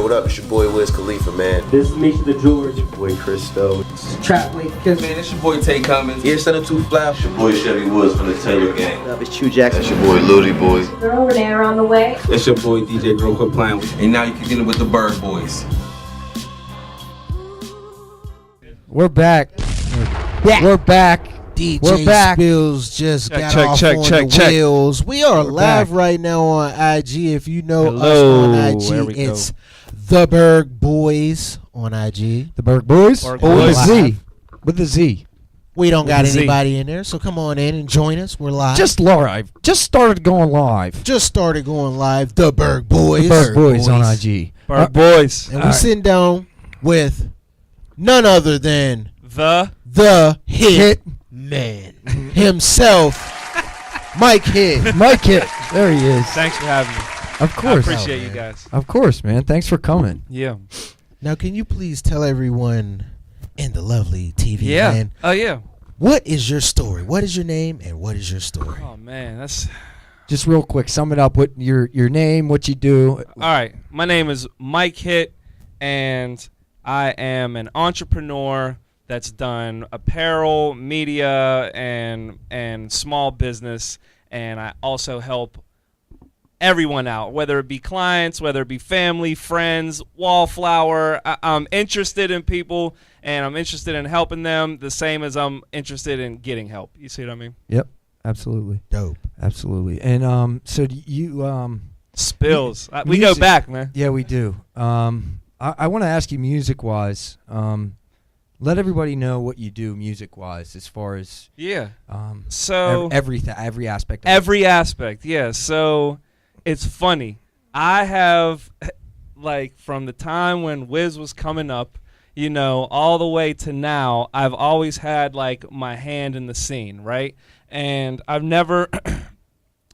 what up? It's your boy Wiz Khalifa, man. This is Misha the Jeweler. It's your boy Christo. Trap Link. Man, it's your boy Tay Cummins. Yeah, send him 2 Flack. It's your boy Chevy Woods from the Taylor Gang. What up, it's Chew Jackson. That's your boy Ludi Boy. Girl, Renee on the way. It's your boy DJ Grow Quit Playing With. And now you can get it with the Burgh Boys. We're back. We're back. DJ We're back. Spillz just got off on the wheels. We are live right now on IG. If you know us on IG, it's the Burgh Boys on IG. The Burgh Boys? With a Z. With a Z. We don't got anybody in there, so come on in and join us. We're live. Just live. Just started going live. The Burgh Boys. The Burgh Boys on IG. Burgh Boys. And we're sitting down with none other than the Hitt man himself, Mike Hitt. Mike Hitt. There he is. Thanks for having me. Of course. I appreciate you guys. Of course, man. Thanks for coming. Yeah. Now, can you please tell everyone in the lovely TV land? Oh, yeah. What is your story? What is your name and what is your story? Oh, man. That's... Just real quick, sum it up. What your name, what you do. All right. My name is Mike Hitt, and I am an entrepreneur that's done apparel, media, and small business, and I also help everyone out, whether it be clients, whether it be family, friends, wallflower. I'm interested in people, and I'm interested in helping them the same as I'm interested in getting help. You see what I mean? Yep, absolutely. Dope. Absolutely. And so you Spillz. We go back, man. Yeah, we do. I want to ask you music-wise. Let everybody know what you do music-wise, as far as so every aspect. Every aspect, yeah. So it's funny. I have like from the time when Wiz was coming up, you know, all the way to now, I've always had like my hand in the scene, right? And I've never.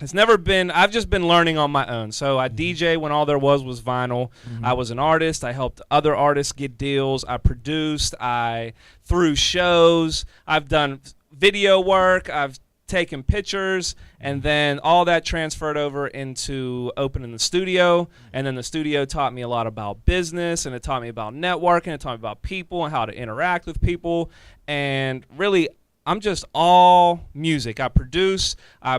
It's never been, I've just been learning on my own. So I DJ when all there was vinyl. I was an artist. I helped other artists get deals. I produced. I threw shows. I've done video work. I've taken pictures. And then all that transferred over into opening the studio. And then the studio taught me a lot about business. And it taught me about networking. It taught me about people and how to interact with people. And really, I'm just all music. I produce. I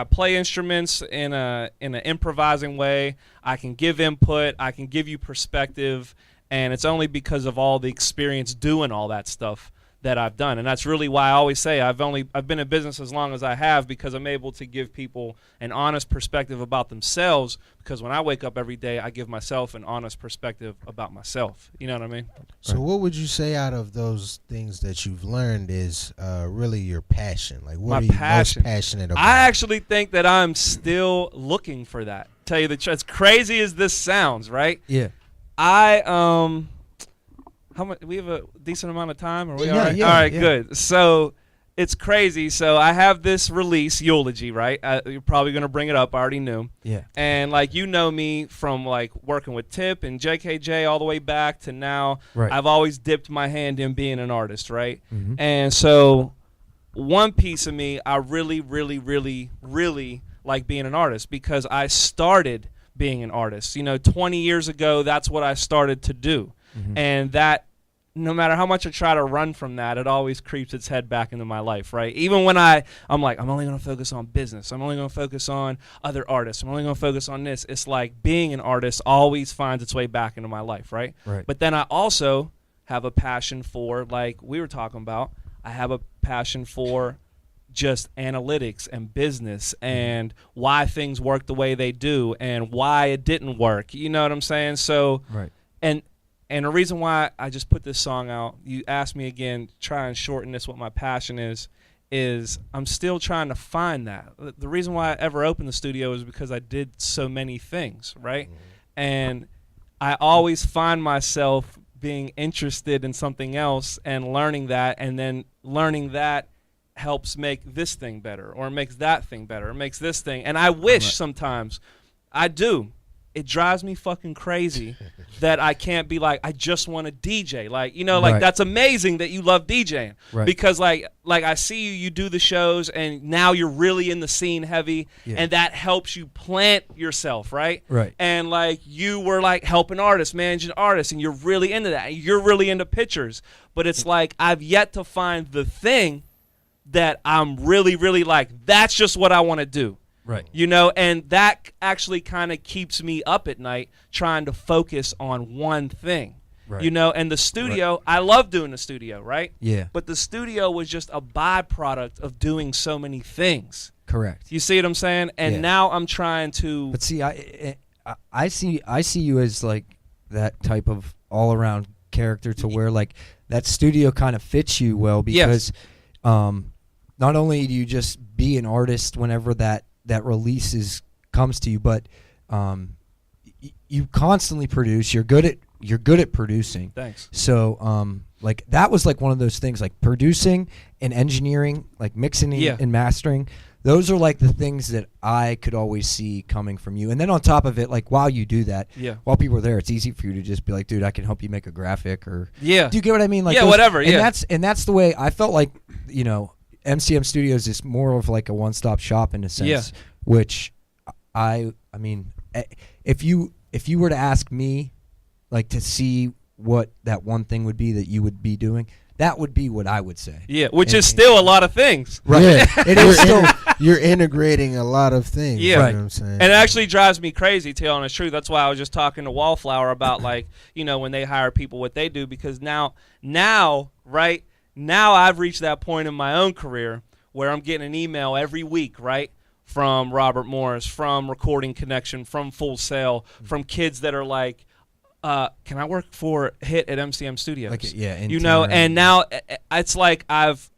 play instruments in an improvising way. I can give input. I can give you perspective, and it's only because of all the experience doing all that stuff that I've done. And that's really why I always say I've been in business as long as I have, because I'm able to give people an honest perspective about themselves. Because when I wake up every day, I give myself an honest perspective about myself. You know what I mean? So what would you say out of those things that you've learned is really your passion? Like, what are you most passionate about? I actually think that I'm still looking for that. Tell you the truth, as crazy as this sounds, right? Yeah. How much? We have a decent amount of time, or we yeah, all right? Yeah, all right, yeah. Good. So it's crazy. So I have this release, Eulogy, right? You're probably gonna bring it up. I already knew. Yeah. And like you know me from like working with Tip and JKJ all the way back to now. Right. I've always dipped my hand in being an artist, right? And so one piece of me, I really, really, really, really like being an artist, because I started being an artist. You know, 20 years ago, that's what I started to do. And that, no matter how much I try to run from that, it always creeps its head back into my life, right? Even when I'm like, I'm only going to focus on business. I'm only going to focus on other artists. I'm only going to focus on this. It's like being an artist always finds its way back into my life, right? But then I also have a passion for, like we were talking about, I have a passion for just analytics and business and why things work the way they do and why it didn't work. You know what I'm saying? So, and the reason why I just put this song out, you asked me again, try and shorten this, what my passion is I'm still trying to find that. The reason why I ever opened the studio is because I did so many things, right? And I always find myself being interested in something else and learning that, and then learning that helps make this thing better, or makes that thing better, or makes this thing. And I wish sometimes, I do, it drives me fucking crazy that I can't be like, I just want to DJ. Like, you know, like that's amazing that you love DJing. Right. Because like I see you do the shows and now you're really in the scene heavy and that helps you plant yourself, right? Right. And like you were like helping artists, managing artists, and you're really into that. You're really into pictures. But it's like I've yet to find the thing that I'm really, really like, that's just what I want to do. Right. You know, and that actually kind of keeps me up at night trying to focus on one thing. Right. You know, and the studio, I love doing the studio, right? Yeah. But the studio was just a byproduct of doing so many things. Correct. You see what I'm saying? And now I'm trying to. But see, I see you as like that type of all around character to where like that studio kind of fits you well because not only do you just be an artist whenever that release comes to you, but you constantly produce. You're good at producing. Thanks. So like that was like one of those things, like producing and engineering, like mixing and mastering. Those are like the things that I could always see coming from you. And then on top of it, like while you do that, while people are there, it's easy for you to just be like, dude, I can help you make a graphic or do you get what I mean? Like whatever. And that's the way I felt like, you know, MCM Studios is more of like a one-stop shop in a sense, which I mean, if you were to ask me, like to see what that one thing would be that you would be doing, that would be what I would say. Yeah, which is still a lot of things. Right. Yeah, it is still. You're integrating a lot of things. Yeah, you know what I'm saying? And it actually drives me crazy, telling the truth. That's why I was just talking to Wallflower about like, you know, when they hire people, what they do, because now, right now, I've reached that point in my own career where I'm getting an email every week, right, from Robert Morris, from Recording Connection, from Full Sail, from kids that are like, can I work for Hitt at MCM Studios? Like, you know, and now it's like it's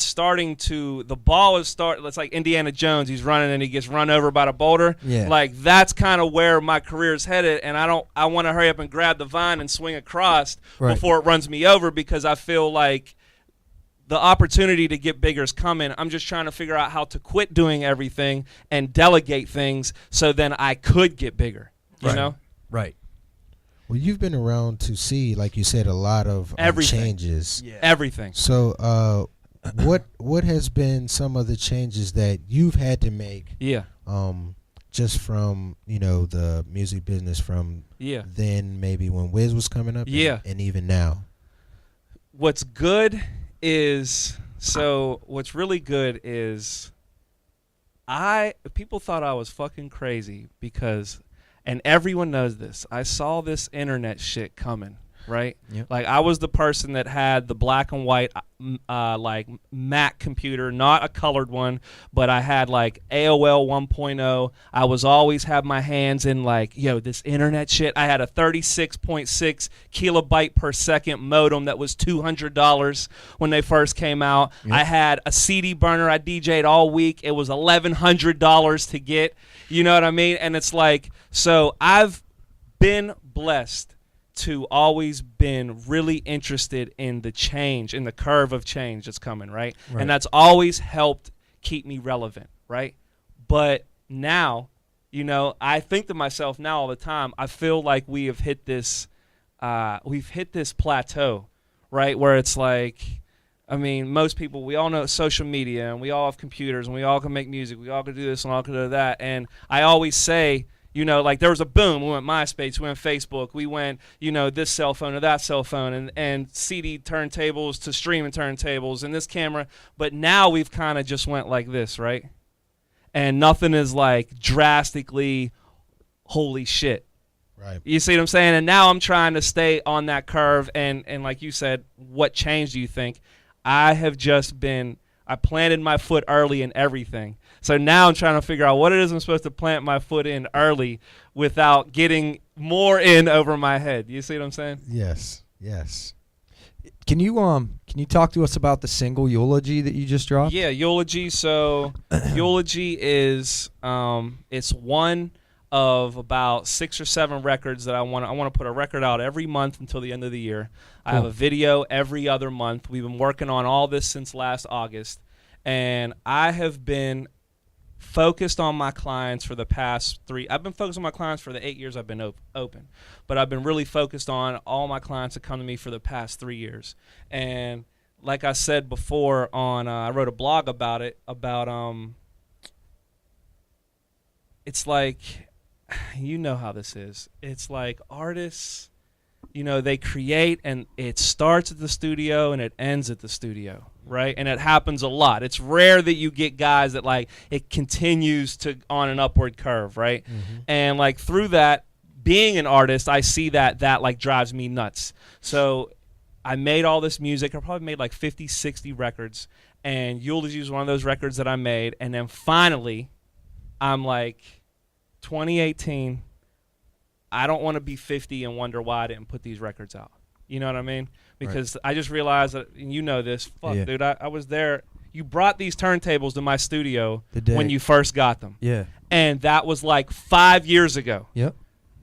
starting to, the ball is it's like Indiana Jones. He's running and he gets run over by the boulder. Yeah. Like that's kind of where my career is headed, and I want to hurry up and grab the vine and swing across before it runs me over, because I feel like the opportunity to get bigger is coming. I'm just trying to figure out how to quit doing everything and delegate things so then I could get bigger. You know? Right. Well, you've been around to see, like you said, a lot of changes. Yeah. Everything. So, what has been some of the changes that you've had to make? Yeah. Just from, you know, the music business from then maybe when Wiz was coming up and even now. What's really good is people thought I was fucking crazy because, and everyone knows this, I saw this internet shit coming, right? Yep. Like I was the person that had the black and white like Mac computer, not a colored one, but I had like AOL 1.0. I was always have my hands in like, this internet shit. I had a 36.6 kilobyte per second modem that was $200 when they first came out. Yep. I had a CD burner. I DJ'd all week. It was $1,100 to get. You know what I mean? And it's like, so I've been blessed to always been really interested in the change, in the curve of change that's coming, right? And that's always helped keep me relevant, right? But now, I think to myself now all the time, I feel like we've hit this plateau, right? Where it's like, I mean, most people, we all know social media, and we all have computers, and we all can make music, we all can do this and all can do that. And I always say, like there was a boom. We went MySpace, we went Facebook, we went, this cell phone to that cell phone, and CD turntables to streaming turntables and this camera. But now we've kind of just went like this, right? And nothing is like drastically holy shit. Right. You see what I'm saying? And now I'm trying to stay on that curve. And like you said, what change do you think? I planted my foot early in everything. So now I'm trying to figure out what it is I'm supposed to plant my foot in early without getting more in over my head. You see what I'm saying? Yes. Can you talk to us about the single Eulogy that you just dropped? Yeah, Eulogy. So Eulogy is it's one of about 6 or 7 records that I want to put a record out every month until the end of the year. I have a video every other month. We've been working on all this since last August, and I have been focused on my clients for the past 3. I've been focused on my clients for the 8 years I've been open, but I've been really focused on all my clients that come to me for the past 3 years. And like I said before, I wrote a blog about it. It's like, you know how this is. It's like artists, they create and it starts at the studio and it ends at the studio, right? And it happens a lot. It's rare that you get guys that like it continues to on an upward curve, right? Mm-hmm. And like through that, being an artist, I see that like drives me nuts. So I made all this music. I probably made like 50, 60 records, and Eulogy was one of those records that I made. And then finally, I'm like, 2018, I don't want to be 50 and wonder why I didn't put these records out. You know what I mean? Because I just realized that, and you know this, dude, I was there. You brought these turntables to my studio when you first got them. Yeah. And that was like 5 years ago. Yep.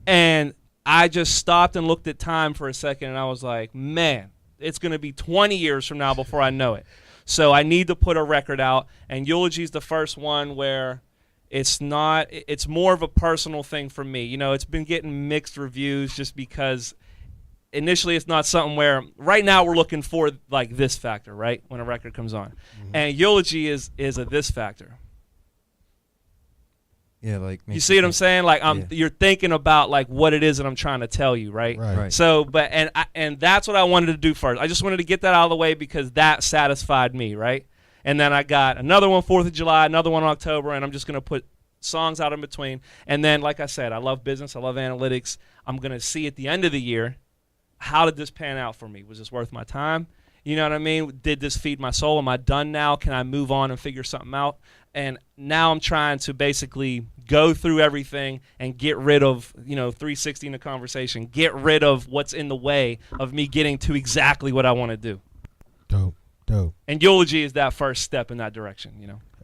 And I just stopped and looked at time for a second, and I was like, man, it's going to be 20 years from now before I know it. So I need to put a record out, and Eulogy's the first one where it's more of a personal thing for me. It's been getting mixed reviews just because initially it's not something where right now we're looking for like this factor, right? When a record comes on. Mm-hmm. And Eulogy is a this factor. Yeah, like you see what I'm saying? Like you're thinking about like what it is that I'm trying to tell you, right? Right. So, but and that's what I wanted to do first. I just wanted to get that out of the way because that satisfied me, right? And then I got another one 4th of July, another one in October, and I'm just going to put songs out in between. And then, like I said, I love business. I love analytics. I'm going to see at the end of the year, how did this pan out for me? Was this worth my time? You know what I mean? Did this feed my soul? Am I done now? Can I move on and figure something out? And now I'm trying to basically go through everything and get rid of, 360 in the conversation, get rid of what's in the way of me getting to exactly what I want to do. Dope. And Eulogy is that first step in that direction,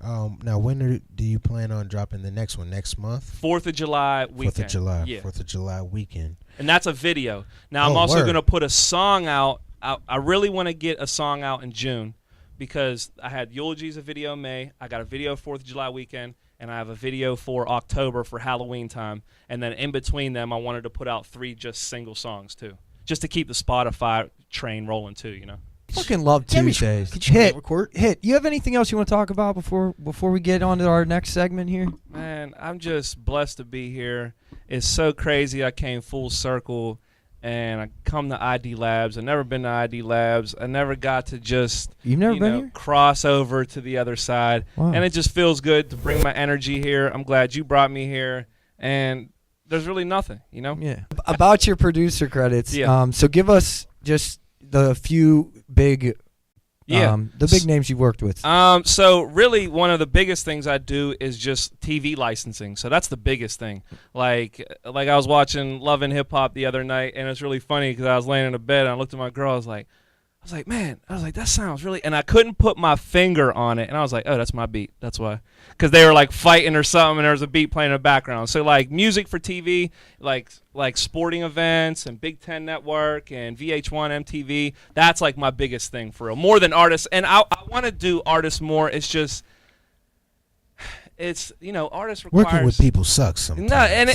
Now, when do you plan on dropping the next one? Next month? 4th of July weekend. 4th of July. Yeah. 4th of July weekend. And that's a video. Now, I'm also going to put a song out. I really want to get a song out in June because I had Eulogy's a video in May. I got a video 4th of July weekend, and I have a video for October for Halloween time. And then in between them, I wanted to put out 3 just single songs, too, just to keep the Spotify train rolling, too, Fucking love Tuesdays. Hit. You have anything else you want to talk about before we get on to our next segment here? Man, I'm just blessed to be here. It's so crazy. I came full circle, and I come to ID Labs. I've never been to ID Labs. I never got to just You've never been here? Cross over to the other side. Wow. And it just feels good to bring my energy here. I'm glad you brought me here. And there's really nothing, Yeah. About your producer credits. Yeah. So give us just the few big the big names you worked with. So really one of the biggest things I do is just TV licensing. So that's the biggest thing. Like I was watching Love and Hip Hop the other night, and it's really funny because I was laying in a bed and I looked at my girl. I was like, man, that sounds really, and I couldn't put my finger on it, and I was like, oh, that's my beat. That's why, because they were like fighting or something, and there was a beat playing in the background. So like music for TV, like sporting events and Big Ten Network and VH1, MTV. That's like my biggest thing for real, more than artists. And I want to do artists more. It's just. It's artists requires working with people sucks sometimes. No, and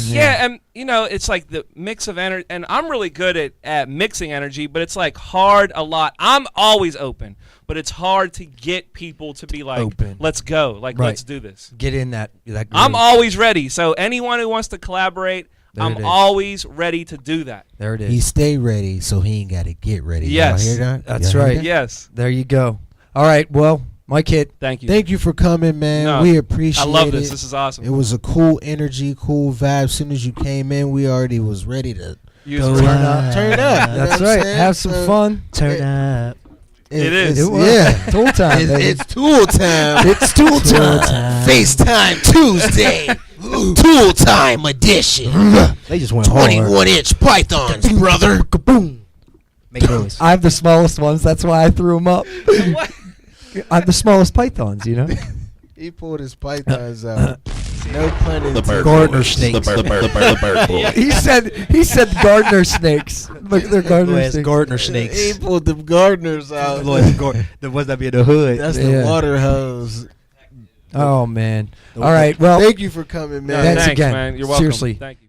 it's like the mix of energy, and I'm really good at mixing energy, but it's like hard a lot. I'm always open, but it's hard to get people to be like, open. Let's go, let's do this. Get in that group. I'm always ready. So anyone who wants to collaborate, I'm always ready to do that. There it is. He stay ready, so he ain't got to get ready. Yes, y'all hear that? That's right. That? Yes. There you go. All right. Well. Mike Hitt, thank you. Thank you for coming, man. No, we appreciate it. I love this. This is awesome. It was a cool energy, cool vibe. As soon as you came in, we already was ready to turn up. That's right. Have some fun. Turn up. It is. Yeah. Tool time. It's tool time. It's tool time. FaceTime Tuesday. Tool time edition. They just went 21-inch pythons, brother. Boom. Make noise. I have the smallest ones. That's why I threw them up. I have the smallest pythons, He pulled his pythons out. No pun intended. Gardner snakes. The Burgh Boys. He said Gardner snakes. Look, they're Gardner snakes. Gardner snakes. He pulled the gardeners out. The ones that be in the hood. That's the water hose. Oh man. All right. Well, thank you for coming, man. No, Thanks thanks, again. man. You're welcome. Seriously. Thank you.